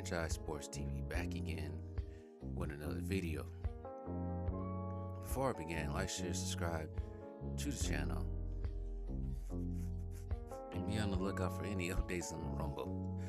Franchise Sports TV back again with another video. Before I begin, like, share, subscribe to the channel, and be on the lookout for any updates on the Rumble.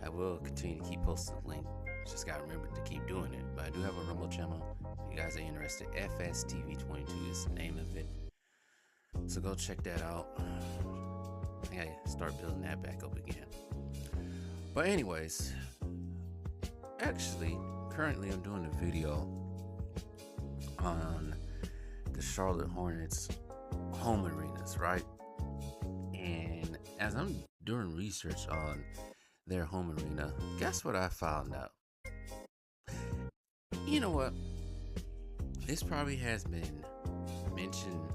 I will continue to keep posting the link. Just gotta remember to keep doing it. But I do have a Rumble channel. If you guys are interested, FSTV22 is the name of it. So go check that out. I gotta start building that back up again. But anyways, actually, currently I'm doing a video on the Charlotte Hornets home arenas, right? And as I'm doing research on their home arena, guess what I found out? You know what? This probably has been mentioned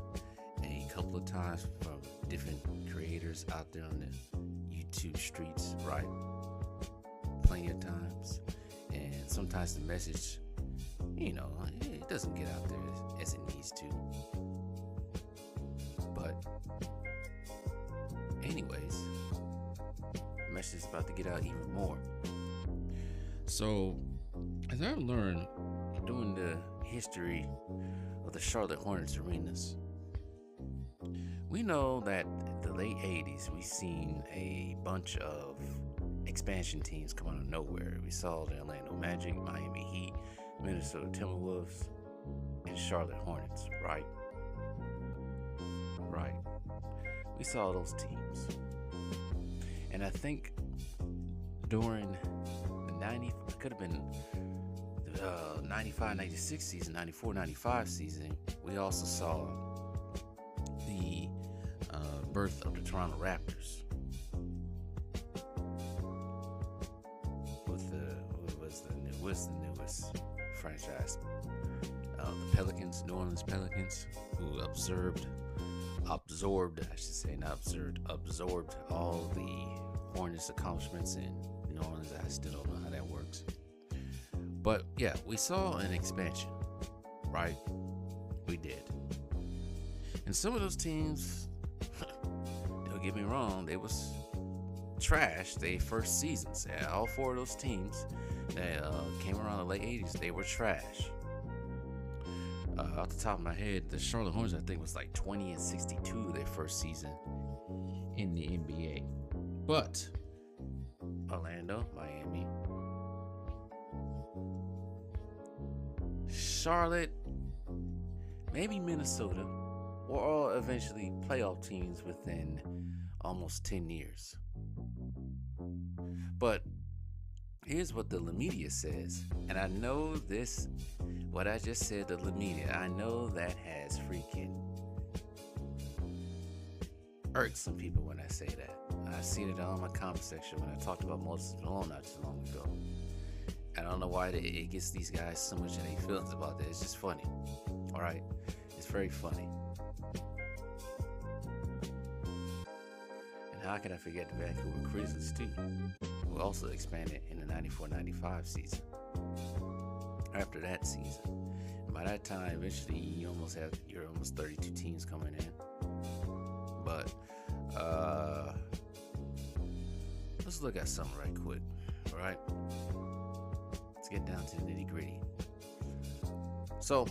a couple of times from different creators out there on the YouTube streets, right? Plenty of times. And sometimes the message, it doesn't get out there as it needs to. But anyways, the message is about to get out even more. So as I've learned doing the history of the Charlotte Hornets arenas, we know that in the late 80s we seen a bunch of expansion teams come out of nowhere. We saw the Orlando Magic, Miami Heat, Minnesota Timberwolves, and Charlotte Hornets, right? Right. We saw those teams. And I think during the 90s, it could have been the 95-96 season, 94-95 season, we also saw the birth of the Toronto Raptors. What's the newest franchise? The Pelicans, New Orleans Pelicans, who absorbed all the Hornets' accomplishments in New Orleans. I still don't know how that works. But yeah, we saw an expansion, right? We did. And some of those teams, don't get me wrong, they was trash their first seasons. Yeah, all four of those teams that came around the late 80s, they were trash. Off the top of my head, the Charlotte Hornets, I think, was like 20-62 their first season in the NBA. But Orlando, Miami, Charlotte, maybe Minnesota, were all eventually playoff teams within almost 10 years. But here's what the La Media says, and I know this, what I just said, the La Media, I know that has freaking irked some people when I say that. I seen it on my comment section when I talked about Moses Malone not too long ago. I don't know why it gets these guys so much in their feelings about that. It's just funny. All right, it's very funny. And how can I forget the Vancouver Grizzlies too, who also expanded in the 94-95 season. After that season, and by that time, eventually you're almost 32 teams coming in. But let's look at something right quick. All right, let's get down to the nitty gritty. So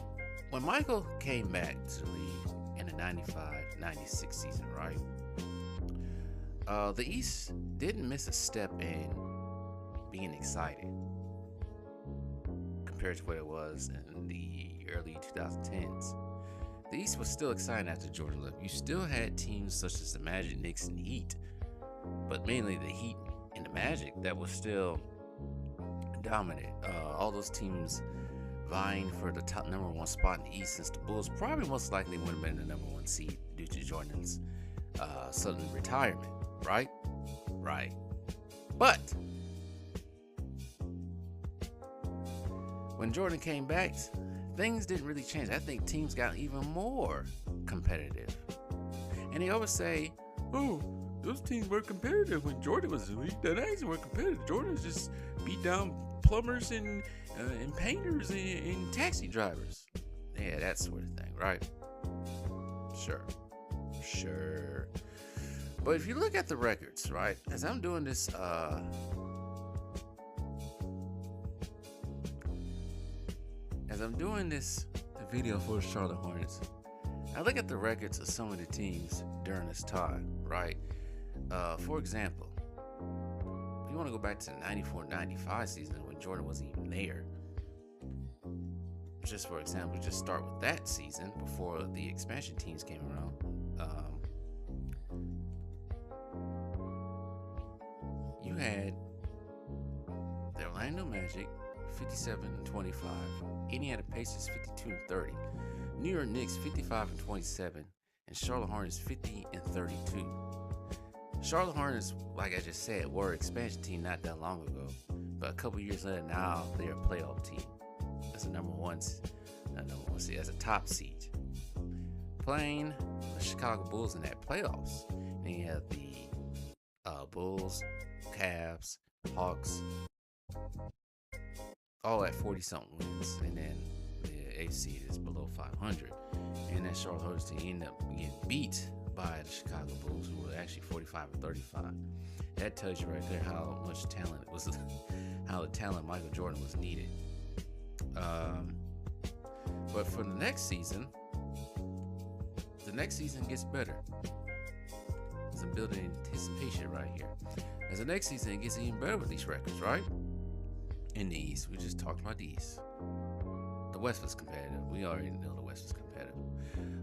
when Michael came back to the league in the 95-96 season, right? The East didn't miss a step in being excited compared to what it was in the early 2010s. The East was still exciting after Jordan left. You still had teams such as the Magic, Knicks, and Heat, but mainly the Heat and the Magic that was still dominant. All those teams vying for the top number one spot in the East, since the Bulls probably most likely would have been the number one seed due to Jordan's sudden retirement. Right? Right. But when Jordan came back, things didn't really change. I think teams got even more competitive. And they always say, oh, those teams were competitive when Jordan was in the league. The Knicks were competitive. Jordan just beat down plumbers and painters and taxi drivers. Yeah, that sort of thing, right? Sure. But if you look at the records, right, as I'm doing this as I'm doing the video for the Charlotte Hornets, I look at the records of some of the teams during this time, right? For example, if you want to go back to the 94-95 season when Jordan wasn't even there, just for example, just start with that season before the expansion teams came around. You had the Orlando Magic 57-25, Indiana Pacers 52-30, New York Knicks 55-27, and Charlotte Hornets 50-32. Charlotte Hornets, like I just said, were an expansion team not that long ago, but a couple years later, now they're a playoff team. That's a number one seed, as a top seed, playing the Chicago Bulls in that playoffs. Then you have the Bulls, Cavs, Hawks, all at 40-something wins, and then the 8th seed is below 500. And that Charlotte Hornets team ended up getting beat by the Chicago Bulls, who were actually 45-35. That tells you right there how much talent it was, how the talent Michael Jordan was needed. But for the next season gets better. I'm building anticipation right here. As the next season, it gets even better with these records, right? In the East, we just talked about the East. The West was competitive. We already know the West was competitive.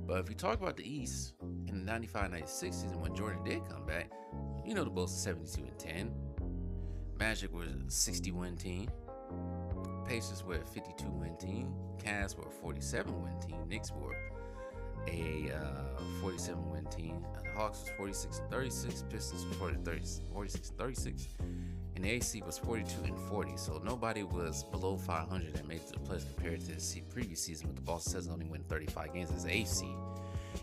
But if you talk about the East in the 95-96 season when Jordan did come back, you know the Bulls were 72-10. Magic was a 60-win team. Pacers were a 52-win team. Cavs were a 47-win team. Knicks were a 47-win team. The Hawks was 46-36. Pistons was 46-36. And the AC was 42-40. So nobody was below 500 that made it to the playoffs compared to the previous season with the Boston Celtics only winning 35 games as the 8th seed.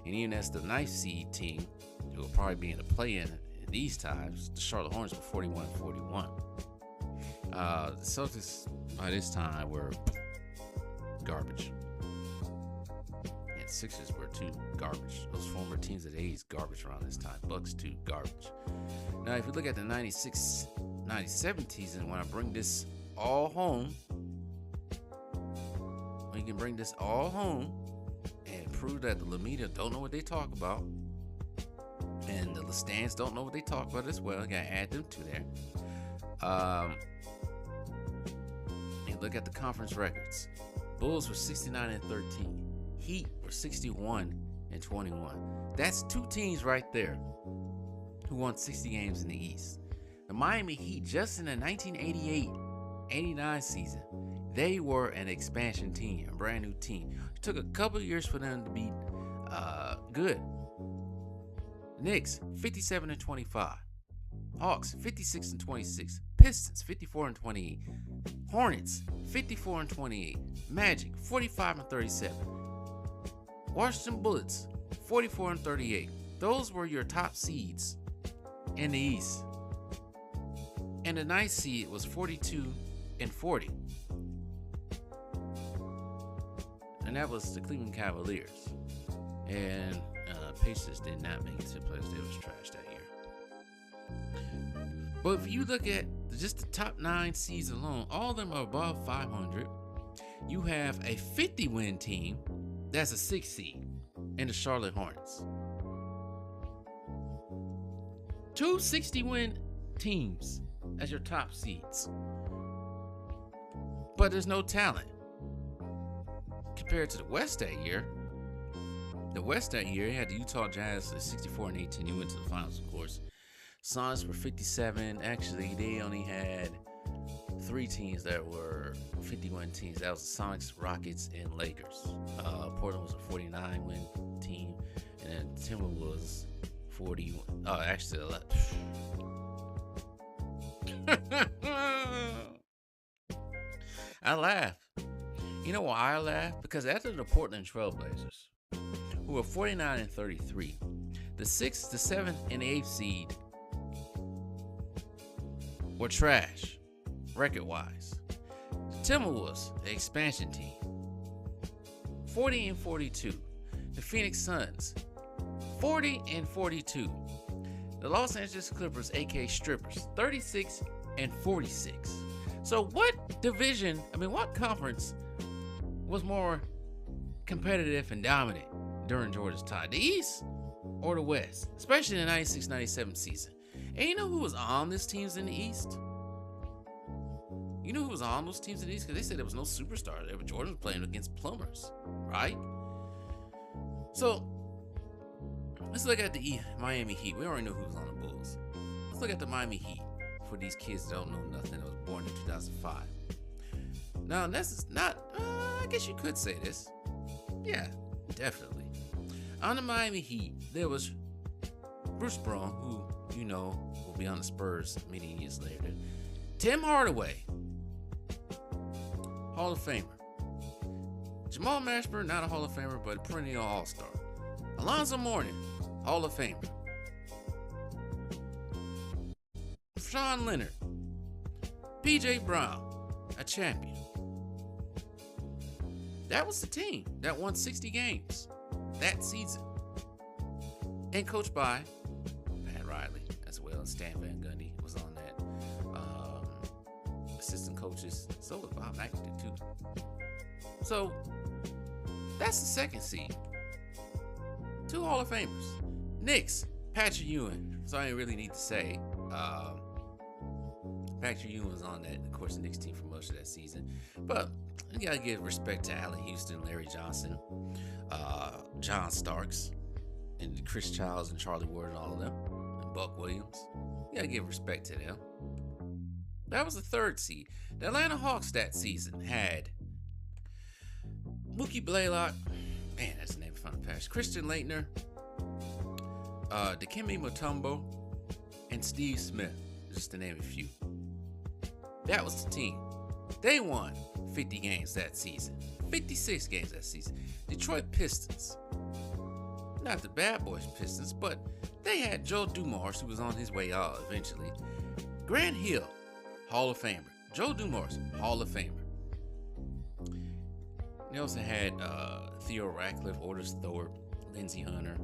And even as the 9th seed team, who will probably be in the play-in these times, the Charlotte Hornets were 41-41. The Celtics by this time were garbage. And Sixers were too garbage. Those former teams of the 80s garbage around this time. Bucks too garbage. Now if you look at the 96-97 season, when I bring this all home, when you can bring this all home and prove that the Lameda don't know what they talk about, and the Lestans don't know what they talk about as well, you gotta add them to there. Look at the conference records. Bulls were 69-13. Heat were 61-21. That's two teams right there who won 60 games in the East. The Miami Heat, just in the 1988-89 season, they were an expansion team, a brand new team. It took a couple of years for them to be good. Knicks, 57-25. Hawks, 56-26. Pistons, 54-28. Hornets, 54-28. Magic, 45-37. Washington Bullets, 44-38. Those were your top seeds in the East. And the 9th seed was 42-40. And that was the Cleveland Cavaliers. And Pacers did not make it to the playoffs. They was trash that year. But if you look at just the top 9 seeds alone, all of them are above 500. You have a 50-win team that's a 6th seed in the Charlotte Hornets. 2 60-win teams as your top seeds. But there's no talent. Compared to the West that year, the West that year, you had the Utah Jazz at 64-18. You went to the finals, of course. Sonics were 57. Actually, they only had 3 teams that were 51 teams. That was the Sonics, Rockets, and Lakers. Portland was a 49-win team, and then Timberwolves was 41. Oh, actually, I laugh. You know why I laugh? Because after the Portland Trailblazers, who were 49-33, the 6th, the 7th, and the 8th seed were trash, record-wise. The Timberwolves, the expansion team, 40-42. The Phoenix Suns, 40-42. The Los Angeles Clippers, aka Strippers, 36-46. So what division, what conference was more competitive and dominant during Jordan's time? The East or the West? Especially in the 96-97 season. And you know who was on these teams in the East? You know who was on those teams in the East? Because they said there was no superstar there, but Jordan was playing against plumbers, right? So, let's look at the Miami Heat. We already know who was on the Bulls. Let's look at the Miami Heat for these kids that don't know nothing that was born in 2005. Now, this is not, I guess you could say this. Yeah, definitely. On the Miami Heat, there was Bruce Brown, who, you know, will be on the Spurs many years later. Tim Hardaway, Hall of Famer. Jamal Mashburn, not a Hall of Famer, but a perennial All-Star. Alonzo Mourning, Hall of Famer. Sean Leonard, P.J. Brown, a champion. That was the team that won 60 games that season. And coached by Pat Riley as well. Stan Van Gundy was on that. Assistant coaches. So was Bob McAdoo too. So that's the second seed. 2 Hall of Famers. Knicks, Patrick Ewing. So I didn't really need to say. Patrick Ewing was on that, of course, the Knicks team for most of that season. But you gotta give respect to Allen Houston, Larry Johnson, John Starks, and Chris Childs and Charlie Ward and all of them, and Buck Williams. You gotta give respect to them. That was the 3rd seed. The Atlanta Hawks that season had Mookie Blaylock, man, that's the name from the past. Christian Laettner, Dikembe Mutombo, and Steve Smith, just to name a few. That was the team. They won 50 games that season. 56 games that season. Detroit Pistons. Not the Bad Boys Pistons, but they had Joe Dumars, who was on his way out eventually. Grant Hill, Hall of Famer. Joe Dumars, Hall of Famer. They also had Theo Ratcliffe, Otis Thorpe, Lindsey Hunter,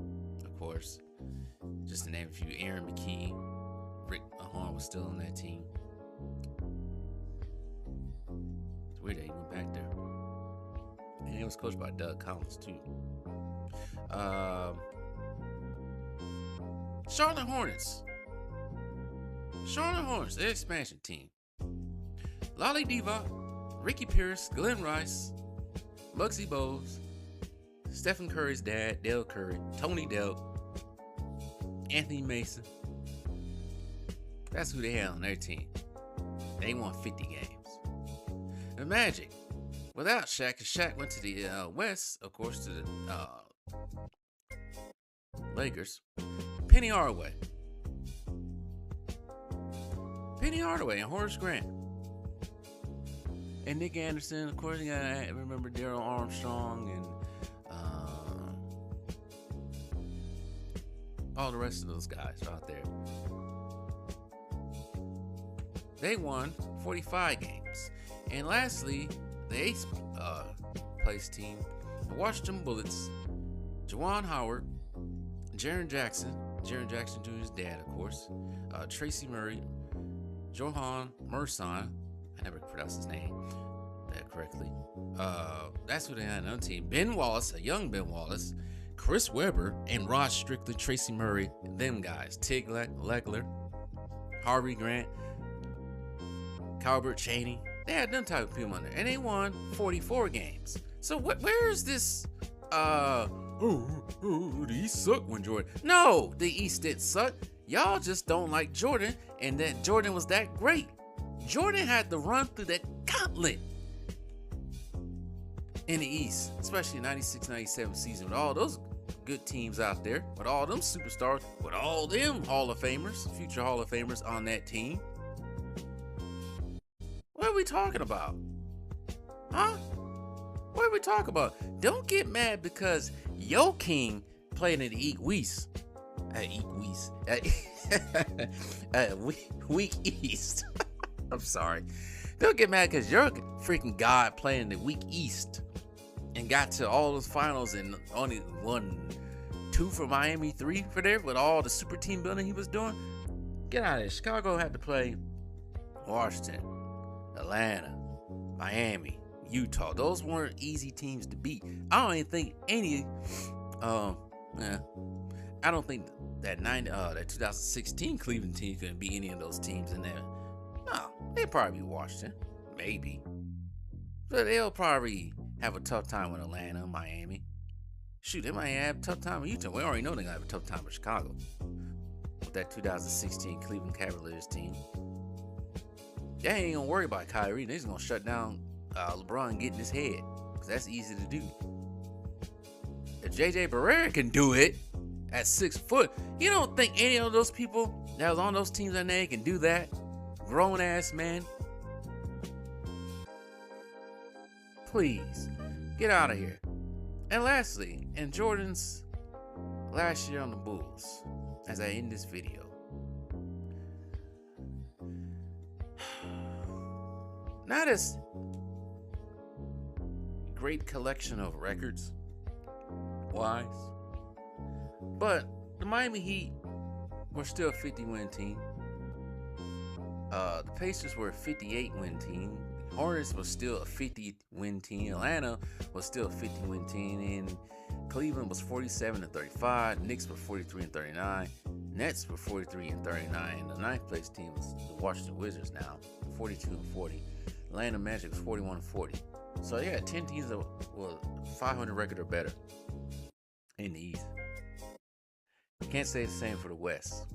of course. Just to name a few. Aaron McKee. Rick Mahorn was still on that team. It's weird that he went back there. And he was coached by Doug Collins, too. Charlotte Hornets. Charlotte Hornets, their expansion team. Lolly Divac, Ricky Pierce, Glenn Rice, Muggsy Bogues, Stephen Curry's dad, Dale Curry, Tony Delk, Anthony Mason. That's who they had on their team. They won 50 games. The Magic, without Shaq, because Shaq went to the West, of course, to the Lakers. Penny Hardaway. Penny Hardaway and Horace Grant. And Nick Anderson, of course, you gotta remember Darrell Armstrong and all the rest of those guys out there. They won 45 games. And lastly, the 8th place team, the Washington Bullets, Juwan Howard, Jaren Jackson Jr.'s dad, of course, Tracy Murray, Johan Merson, I never pronounced his name that correctly. That's who they had on the team. Ben Wallace, a young Ben Wallace, Chris Webber, and Rod Strickland, Tracy Murray, them guys. Tig Legler, Harvey Grant, Calbert Cheney. They had them type of people on there. And they won 44 games. So where is this, the East sucked when Jordan. No, the East didn't suck. Y'all just don't like Jordan, and that Jordan was that great. Jordan had to run through that gauntlet in the East, especially 96-97 season with all those good teams out there, with all them superstars, with all them Hall of Famers, future Hall of Famers on that team. What are we talking about? Huh? What are we talking about? Don't get mad because your king played in the Weak East. I'm sorry. Don't get mad because your freaking God playing in the Weak East and got to all those finals and only won 2 for Miami, 3 for there with all the super team building he was doing. Get out of here. Chicago had to play Washington, Atlanta, Miami. Utah. Those weren't easy teams to beat. I don't even think any. Yeah, I don't think that 2016 Cleveland team gonna beat any of those teams in there. No, they'll probably be Washington, maybe. So they'll probably have a tough time with Atlanta, Miami. Shoot, they might have a tough time with Utah. We already know they're gonna have a tough time with Chicago. With that 2016 Cleveland Cavaliers team. They ain't gonna worry about Kyrie. They're just gonna shut down LeBron getting his head. Because that's easy to do. If JJ Barea can do it at 6 foot, you don't think any of those people that was on those teams in there can do that? Grown ass man. Please, get out of here. And lastly, in Jordan's last year on the Bulls, as I end this video, not as great collection of records wise, but the Miami Heat were still a 50-win team. The Pacers were a 58-win team. Hornets was still a 50-win team. Atlanta was still a 50-win team. And Cleveland was 47-35. Knicks were 43-39. Nets were 43-39. And the ninth place team was the Washington Wizards now, 42-40. Atlanta Magic was 41-40. So yeah, 10 teams that were 500 record or better in the East. Can't say the same for the West.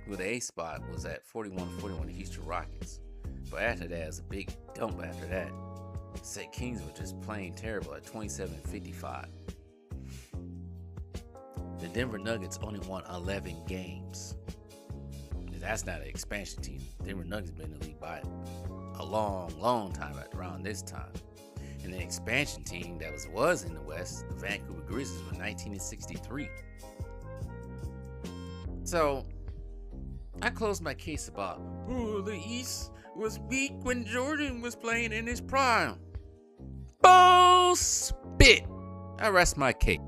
With the A spot was at 41-41, the Houston Rockets. But after that, it's a big dump after that. Said Kings were just plain terrible at 27-55. The Denver Nuggets only won 11 games. That's not an expansion team. Denver Nuggets been in the league by a long time around this time. And the expansion team that was in the West, the Vancouver Grizzlies, were 1963. So I closed my case about, the East was weak when Jordan was playing in his prime. Bull spit. I rest my case.